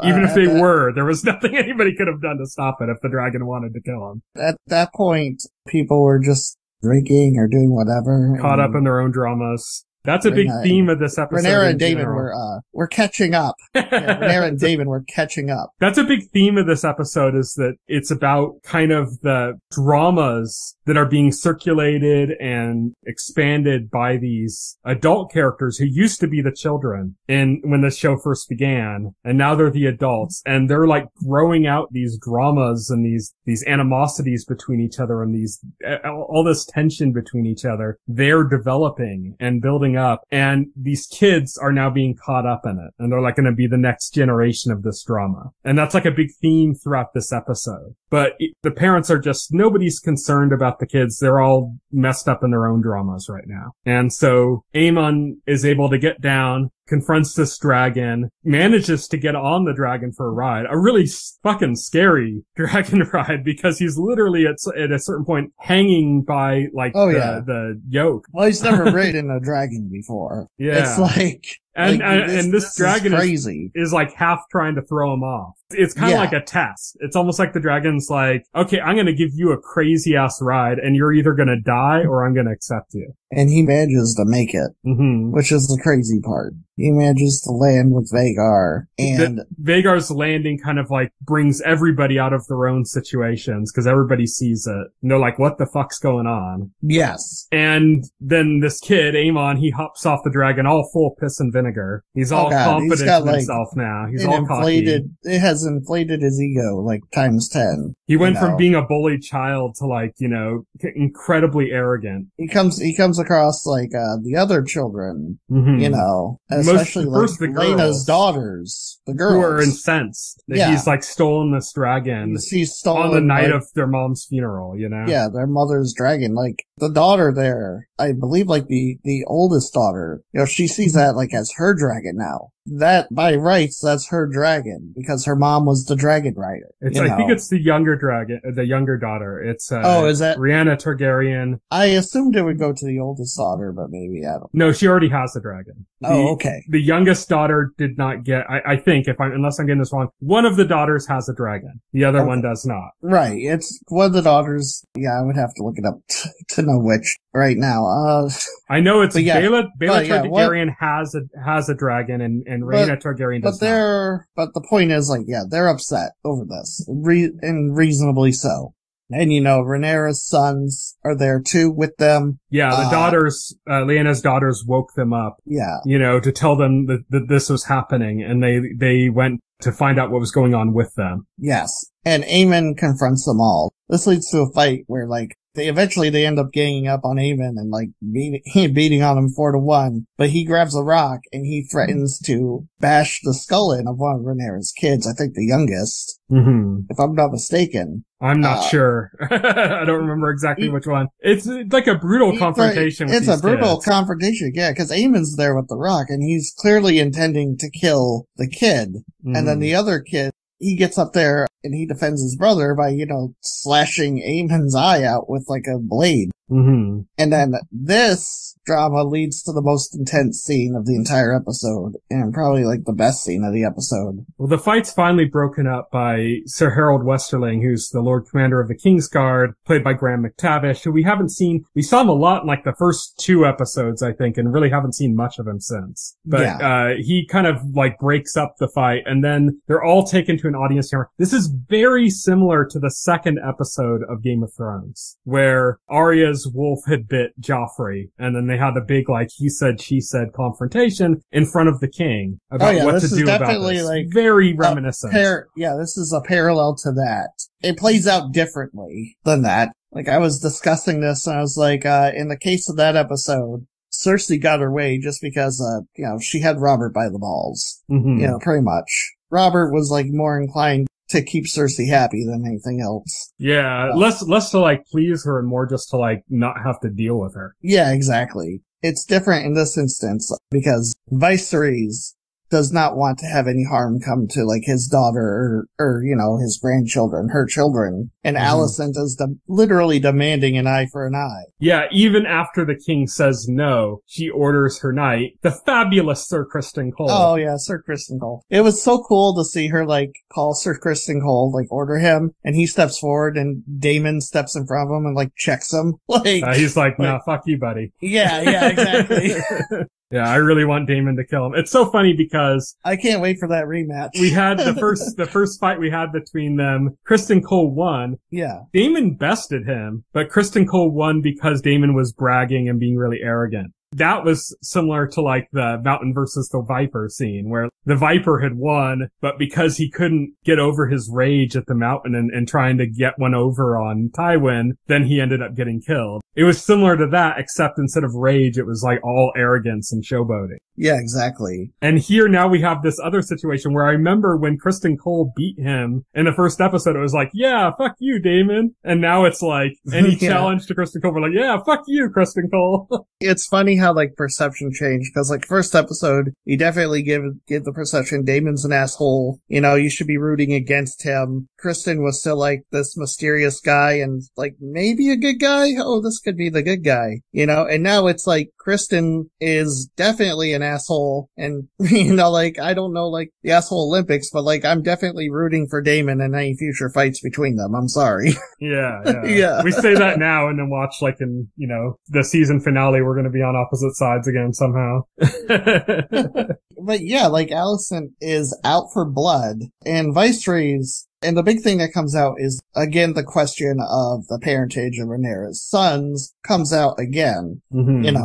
Even if they were, there was nothing anybody could have done to stop it if the dragon wanted to kill him. At that point, people were just drinking or doing whatever. Caught up in their own dramas. That's a big theme of this episode. Rhaenyra and David were catching up. Rhaenyra and David were catching up. That's a big theme of this episode is that it's about kind of the dramas that are being circulated and expanded by these adult characters who used to be the children when the show first began. And now they're the adults and they're like growing out these dramas and these animosities between each other and all this tension between each other. They're developing and building up, and these kids are now being caught up in it, and they're like going to be the next generation of this drama. And that's like a big theme throughout this episode. But the parents are just, nobody's concerned about the kids. They're all messed up in their own dramas right now. And so Aemon is able to get down, confronts this dragon, manages to get on the dragon for a ride. A really fucking scary dragon ride because he's literally at a certain point hanging by like the yoke. Well, he's never ridden a dragon before. Yeah. It's like... And this dragon is like half trying to throw him off. It's kind of like a test. It's almost like the dragon's like, okay, I'm going to give you a crazy ass ride and you're either going to die or I'm going to accept you. And he manages to make it, which is the crazy part. He manages to land with Vhagar, and Vhagar's landing kind of like brings everybody out of their own situations because everybody sees it. And they're like, what the fuck's going on? Yes. And then this kid, Aemon, he hops off the dragon all full piss and vinegar. He's all confident in himself now. He's all cocky. It has inflated his ego like times 10. He went from being a bullied child to like, you know, incredibly arrogant. He comes across like the other children, you know, especially like Lena's daughters, the girls who are incensed that he's like stolen this dragon. He's stolen on the night of their mom's funeral, you know. Yeah, their mother's dragon. Like the daughter there, I believe, like the oldest daughter, you know, she sees that like as her dragon now. That by rights, that's her dragon because her mom was the dragon rider. I think it's the younger dragon, the younger daughter. It's is that Rhaenyra Targaryen? I assumed it would go to the oldest daughter, but maybe I don't. No, she already has the dragon. Okay. The youngest daughter did not get. I think unless I'm getting this wrong, one of the daughters has a dragon. The other one does not. Right. It's one of the daughters. Yeah, I would have to look it up to know which right now. I know it's Baela Targaryen has a dragon and Rhaenyra Targaryen does not. But the point is, like, they're upset over this. And reasonably so. And, you know, Rhaenyra's sons are there too with them. Yeah, the daughters, Lyanna's daughters woke them up. Yeah. You know, to tell them that this was happening, and they went to find out what was going on with them. Yes. And Aemon confronts them all. This leads to a fight where, like, they end up ganging up on Aemon and like beating on him 4-1, but he grabs a rock and he threatens to bash the skull in of one of Rhaenyra's kids. I think the youngest, if I'm not mistaken. I'm not sure. I don't remember exactly which one. It's like a brutal confrontation with these kids. It's a brutal confrontation, yeah, because Aemon's there with the rock and he's clearly intending to kill the kid. And then the other kid, he gets up there and he defends his brother by, you know, slashing Aemon's eye out with like a blade. And then this drama leads to the most intense scene of the entire episode, and probably like the best scene of the episode. Well, the fight's finally broken up by Sir Harold Westerling, who's the Lord Commander of the Kingsguard, played by Graham McTavish, who we saw him a lot in like the first 2 episodes, I think, and really haven't seen much of him since. But he kind of like breaks up the fight, and then they're all taken to an audience chamber. This is very similar to the second episode of Game of Thrones, where Arya's wolf had bit Joffrey, and then they had a big like he said she said confrontation in front of the king about what to do about this. Like very reminiscent. This is a parallel to that. It plays out differently than that. Like I was discussing this and I was like, in the case of that episode, Cersei got her way just because, you know, she had Robert by the balls. You know, pretty much. Robert was like more inclined to keep Cersei happy than anything else. Yeah, less to like please her and more just to like not have to deal with her. Yeah, exactly. It's different in this instance because Viserys does not want to have any harm come to, like, his daughter or his grandchildren, her children. And Alicent is literally demanding an eye for an eye. Yeah, even after the king says no, she orders her knight, the fabulous Sir Criston Cole. Oh, yeah, Sir Criston Cole. It was so cool to see her, like, call Sir Criston Cole, like, order him, and he steps forward, and Daemon steps in front of him and, like, checks him. Like, he's like, nah, fuck you, buddy. Yeah, exactly. Yeah, I really want Daemon to kill him. It's so funny because I can't wait for that rematch. We had the first fight we had between them. Criston Cole won. Yeah. Daemon bested him, but Criston Cole won because Daemon was bragging and being really arrogant. That was similar to like the Mountain versus the Viper scene where the Viper had won, but because he couldn't get over his rage at the Mountain and trying to get one over on Tywin, then he ended up getting killed. It was similar to that, except instead of rage, it was like all arrogance and showboating. Yeah, exactly. And here now we have this other situation where I remember when Criston Cole beat him in the first episode, it was like, yeah, fuck you, Daemon. And now it's like any challenge to Criston Cole, we're like, yeah, fuck you, Criston Cole. It's funny how like perception changed because like first episode, you definitely give the perception Daemon's an asshole. You should be rooting against him. Criston was still like this mysterious guy and like maybe a good guy. Oh, this could be the good guy, and now it's like Criston is definitely an asshole and, like, I don't know, like, the asshole Olympics, but like, I'm definitely rooting for Daemon in any future fights between them. I'm sorry. Yeah. Yeah. We say that now and then watch like in, the season finale, we're going to be on opposite sides again somehow. But yeah, like, Alicent is out for blood and Viserys. And the big thing that comes out is, again, the question of the parentage of Rhaenyra's sons comes out again. Mm-hmm.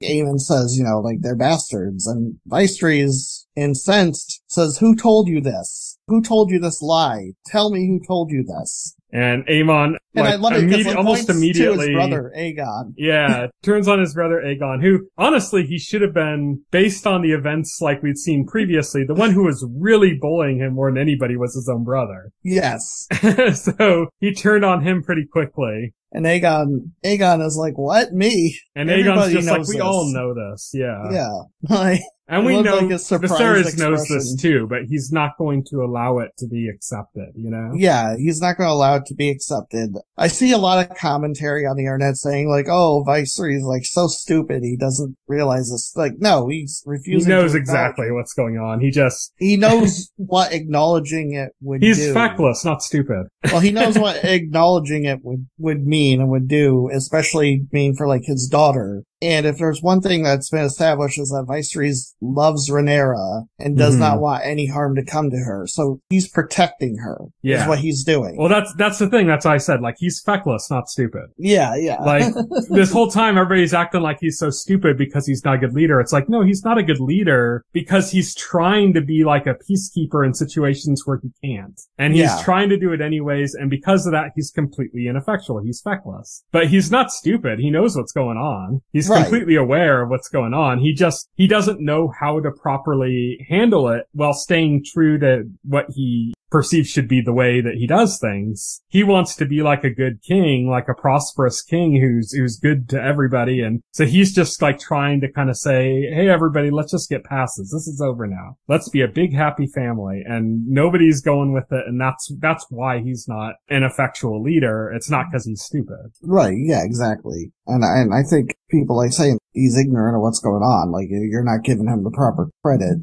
Aemon says, like, they're bastards. And Viserys, incensed, says, who told you this? Who told you this lie? Tell me who told you this. And Aemon, and I love it because almost immediately, to his brother Aegon. Yeah, turns on his brother Aegon, who, honestly, he should have been, based on the events like we'd seen previously, the one who was really bullying him more than anybody was his own brother. Yes. So, he turned on him pretty quickly. And Aegon is like, what? Me? And Aegon's just like, we all know this. Yeah. Yeah. And we know like Viserys knows this too, but he's not going to allow it to be accepted, Yeah, he's not going to allow it to be accepted. I see a lot of commentary on the internet saying like, oh, Viserys is like so stupid, he doesn't realize this. Like, no, he's refusing. He knows exactly what's going on. He knows what acknowledging it would do. He's feckless, not stupid. Well, he knows what acknowledging it would mean and would do, especially mean for like his daughter. And if there's one thing that's been established is that Viserys loves Rhaenyra and does not want any harm to come to her. So he's protecting her is what he's doing. Well, that's the thing. That's why I said, like, he's feckless, not stupid. Yeah. Like, this whole time everybody's acting like he's so stupid because he's not a good leader. It's like, no, he's not a good leader because he's trying to be like a peacekeeper in situations where he can't. And he's trying to do it anyways. And because of that, he's completely ineffectual. He's feckless. But he's not stupid. He knows what's going on. He's completely aware of what's going on. He doesn't know how to properly handle it while staying true to what he perceives should be the way that he does things. He wants to be like a good king, like a prosperous king who's good to everybody. And so he's just like trying to kind of say, hey, everybody, let's just get past this. This is over now. Let's be a big, happy family. And nobody's going with it. And that's why he's not an effectual leader. It's not because he's stupid. Right. Yeah, exactly. And I think people like saying he's ignorant of what's going on. Like, you're not giving him the proper credit,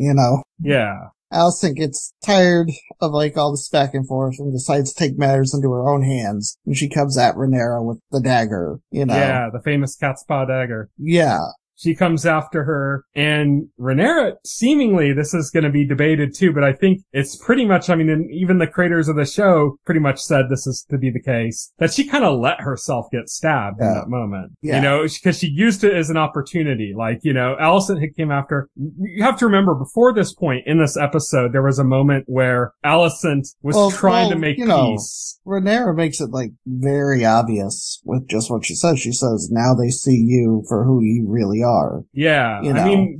Yeah. Alicent gets tired of like all this back and forth and decides to take matters into her own hands. And she comes at Rhaenyra with the dagger, Yeah, the famous cat's paw dagger. Yeah. She comes after her, and Rhaenyra, seemingly, this is going to be debated too, but I think it's pretty much, and even the creators of the show pretty much said this is to be the case, that she kind of let herself get stabbed in that moment. Yeah. Because she used it as an opportunity. Like, Alicent had came after. You have to remember, before this point in this episode, there was a moment where Alicent was trying to make peace. Rhaenyra makes it like very obvious with just what she says. She says, now they see you for who you really are. Yeah.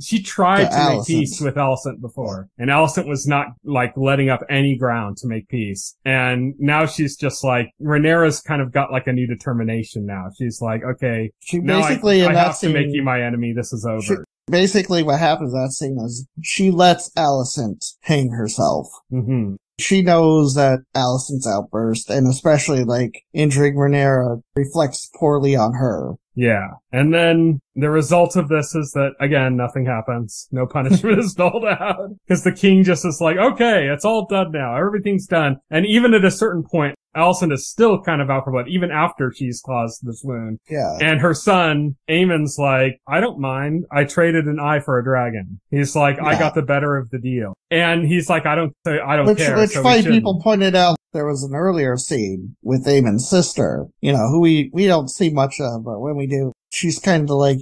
She tried to make peace with Alicent before, and Alicent was not like letting up any ground to make peace. And now she's just like, Rhaenyra's kind of got like a new determination now. She's like, okay, she now basically I have to make you my enemy. This is over. Basically what happens in that scene is she lets Alicent hang herself. Mm-hmm. She knows that Alicent's outburst, and especially, like, injuring Rhaenyra reflects poorly on her. Yeah. And then the result of this is that, again, nothing happens. No punishment is doled out. Because the king just is like, okay, it's all done now. Everything's done. And even at a certain point, Alicent is still kind of out for blood, even after she's caused this wound. Yeah. And her son, Aemon's like, I don't mind. I traded an eye for a dragon. He's like, I got the better of the deal. And he's like, I don't care. Which so funny people pointed out there was an earlier scene with Aemon's sister, who we don't see much of, but when we do, she's kind of like,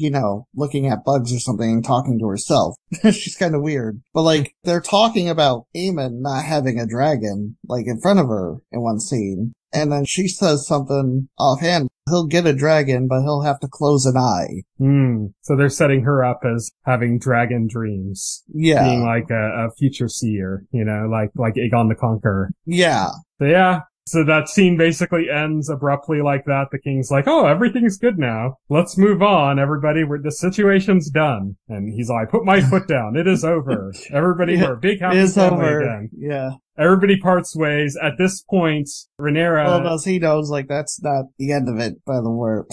looking at bugs or something and talking to herself. She's kind of weird. But like, they're talking about Aemon not having a dragon, like in front of her in one scene. And then she says something offhand. He'll get a dragon, but he'll have to close an eye. So they're setting her up as having dragon dreams. Yeah. Being like a future seer, like Aegon the Conqueror. Yeah. So yeah. So that scene basically ends abruptly like that. The king's like, oh, everything's good now. Let's move on, everybody. The situation's done. And he's like, put my foot down. It is over. Everybody, we're a big happy family again. Yeah. Everybody parts ways. At this point, Rhaenyra... Well, he knows, like, that's not the end of it, by the word.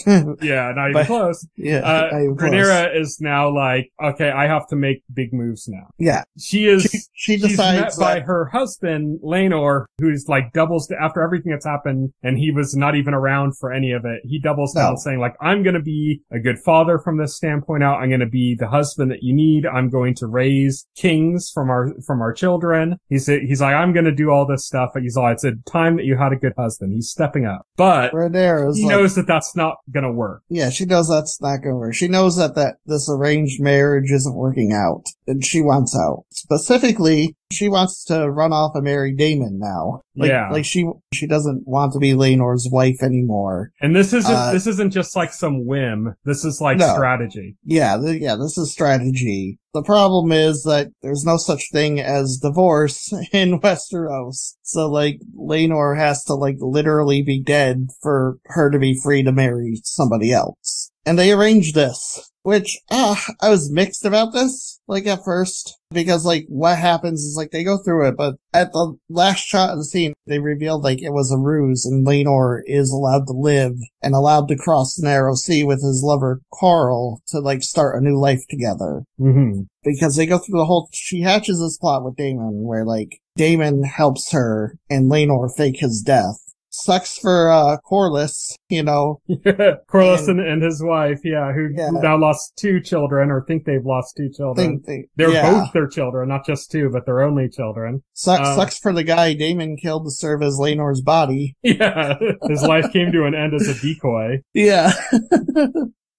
Yeah, not even close. Yeah, not even close. Rhaenyra is now like, okay, I have to make big moves now. Yeah. She's decides met by her husband, Laenor, who's like doubles after everything that's happened, and he was not even around for any of it. He doubles down saying, like, I'm gonna be a good father from this standpoint out. I'm gonna be the husband that you need. I'm going to raise kings from our children. He's like, I'm going to do all this stuff. He's like, it's a time that you had a good husband. He's stepping up. But he knows that that's not going to work. Yeah, she knows that's not going to work. She knows that this arranged marriage isn't working out. And she wants out. Specifically, she wants to run off and marry Daemon now. Like she doesn't want to be Laenor's wife anymore. And this isn't just like some whim. This is like strategy. Yeah, this is strategy. The problem is that there's no such thing as divorce in Westeros. So like, Laenor has to like literally be dead for her to be free to marry somebody else. And they arranged this. Which, I was mixed about this, like, at first. Because, like, what happens is, like, they go through it, but at the last shot of the scene, they revealed, like, it was a ruse, and Laenor is allowed to live, and allowed to cross the narrow sea with his lover, Carl, to, like, start a new life together. Mm-hmm. Because they go through she hatches this plot with Daemon, where, like, Daemon helps her, and Laenor fake his death. Sucks for, Corlys, Corlys and his wife, who now lost 2 children, or think they've lost 2 children. They're both their children, not just 2, but their only children. Sucks for the guy Daemon killed to serve as Laenor's body. Yeah, his life came to an end as a decoy. Yeah.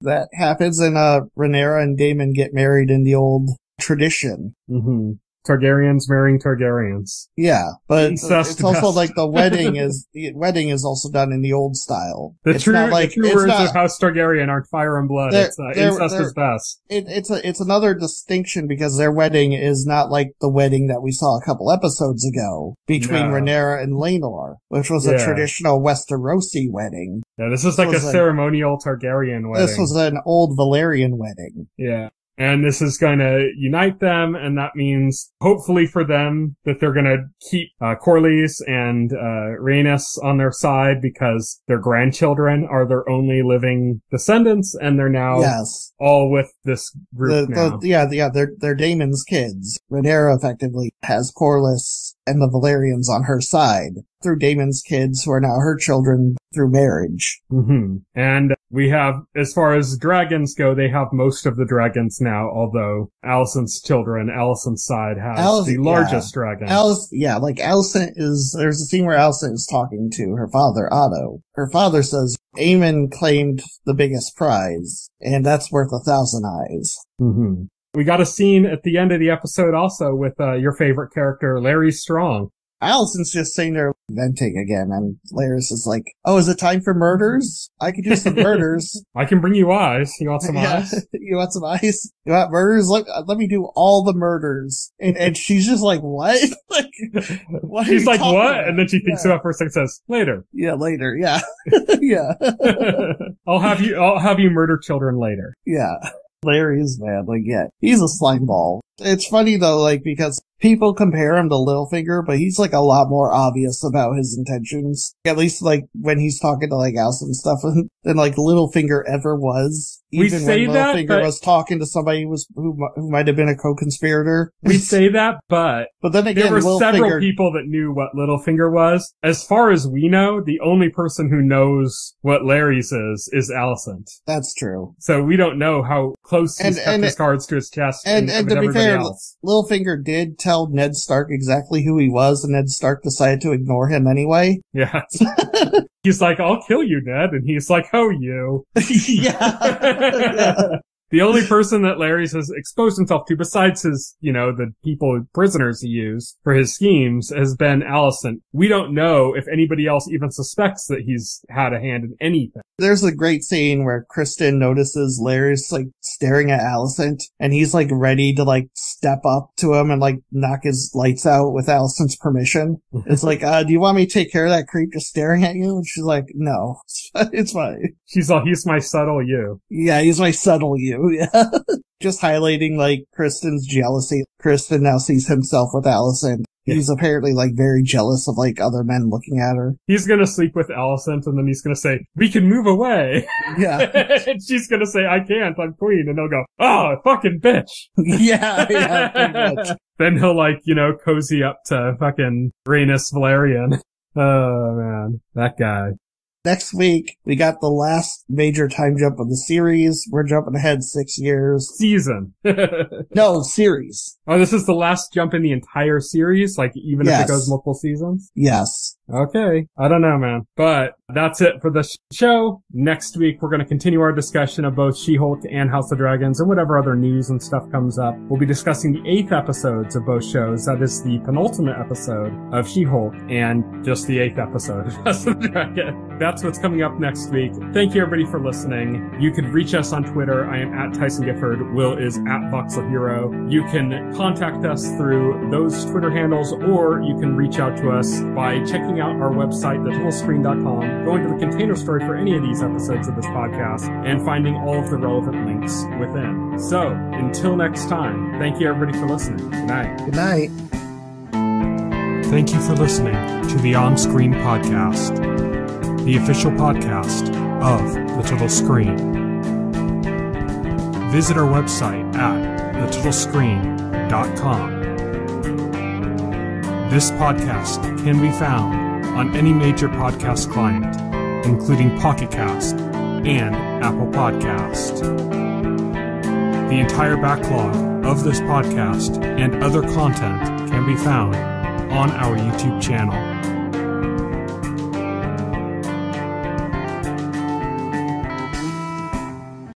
That happens, and, Rhaenyra and Daemon get married in the old tradition. Mm-hmm. Targaryens marrying Targaryens. Yeah, but it's also like the wedding is also done in the old style. The true words of House Targaryen aren't fire and blood. Incest is best. It's another distinction because their wedding is not like the wedding that we saw a couple episodes ago between Rhaenyra and Laenor, which was a traditional Westerosi wedding. Yeah, this is like a ceremonial Targaryen wedding. This was an old Valyrian wedding. Yeah. And this is going to unite them, and that means, hopefully for them, that they're going to keep Corlys and Rhaenys on their side because their grandchildren are their only living descendants, and they're now all with this group now. They're Daemon's kids. Rhaenyra effectively has Corlys and the Valyrians on her side through Daemon's kids, who are now her children through marriage. Mm-hmm. And we have, as far as dragons go, they have most of the dragons now, although Alicent's side has the largest dragon. Alicent there's a scene where Alicent is talking to her father, Otto. Her father says, Aemon claimed the biggest prize, and that's worth 1,000 eyes. Mm-hmm. We got a scene at the end of the episode also with your favorite character, Larry Strong. Alicent's just sitting there venting again, and Larys is like, oh, is it time for murders? I could do some murders. I can bring you eyes. You want some eyes? You want some eyes? You want murders? Let me do all the murders. And she's just like, what? What she's like, what? About? And then she thinks about it for a second and says, later. Yeah, later. Yeah. Yeah. I'll have you murder children later. Yeah. Larry is bad. Like, yeah, he's a slime ball. It's funny though, like, because people compare him to Littlefinger, but he's like a lot more obvious about his intentions. At least like when he's talking to like Alice and stuff than like Littlefinger ever was. Even when Littlefinger was talking to somebody who might have been a co-conspirator. We say that, but then again, there were several people that knew what Littlefinger was. As far as we know, the only person who knows what Larry's is Alicent. That's true. So we don't know how close he's kept his cards to his chest. And to be fair, Littlefinger did tell Ned Stark exactly who he was, and Ned Stark decided to ignore him anyway. Yeah. He's like, I'll kill you, Ned. And he's like, oh, you. Yeah. The only person that Larry's has exposed himself to, besides his, the prisoners he used for his schemes, has been Alicent. We don't know if anybody else even suspects that he's had a hand in anything. There's a great scene where Kristen notices Larry's like staring at Alicent, and he's like ready to like step up to him and like knock his lights out with Alicent's permission. It's like, do you want me to take care of that creep just staring at you? And she's like, no, it's fine. She's like, he's my subtle you. Yeah, he's my subtle you. Yeah. Just highlighting like Kristen's jealousy. Kristen now sees himself with Alicent. He's apparently like very jealous of like other men looking at her. He's gonna sleep with Alicent and then he's gonna say, we can move away. Yeah. And she's gonna say, I can't, I'm queen. And he'll go, oh, fucking bitch. Yeah, pretty much. Then he'll cozy up to fucking Rhaenys Valerian. Oh man, that guy. Next week, we got the last major time jump of the series. We're jumping ahead 6 years. Season. No, series. Oh, this is the last jump in the entire series? Like, even if it goes multiple seasons? Yes. Okay. I don't know, man. But that's it for the show. Next week, we're going to continue our discussion of both She-Hulk and House of Dragons and whatever other news and stuff comes up. We'll be discussing the 8th episodes of both shows. That is the penultimate episode of She-Hulk and just the 8th episode of House of Dragons. That's what's coming up next week. Thank you, everybody, for listening. You can reach us on Twitter. I am at Tyson Gifford. Will is at VoxelHero. You can contact us through those Twitter handles, or you can reach out to us by checking out our website, thetitlescreen.com, going to the container story for any of these episodes of this podcast, and finding all of the relevant links within. So, until next time, thank you, everybody, for listening. Good night. Good night. Thank you for listening to the OnScreen podcast, the official podcast of The Title Screen. Visit our website at thetitlescreen.com. This podcast can be found on any major podcast client, including Pocket Cast and Apple Podcast. The entire backlog of this podcast and other content can be found on our YouTube channel.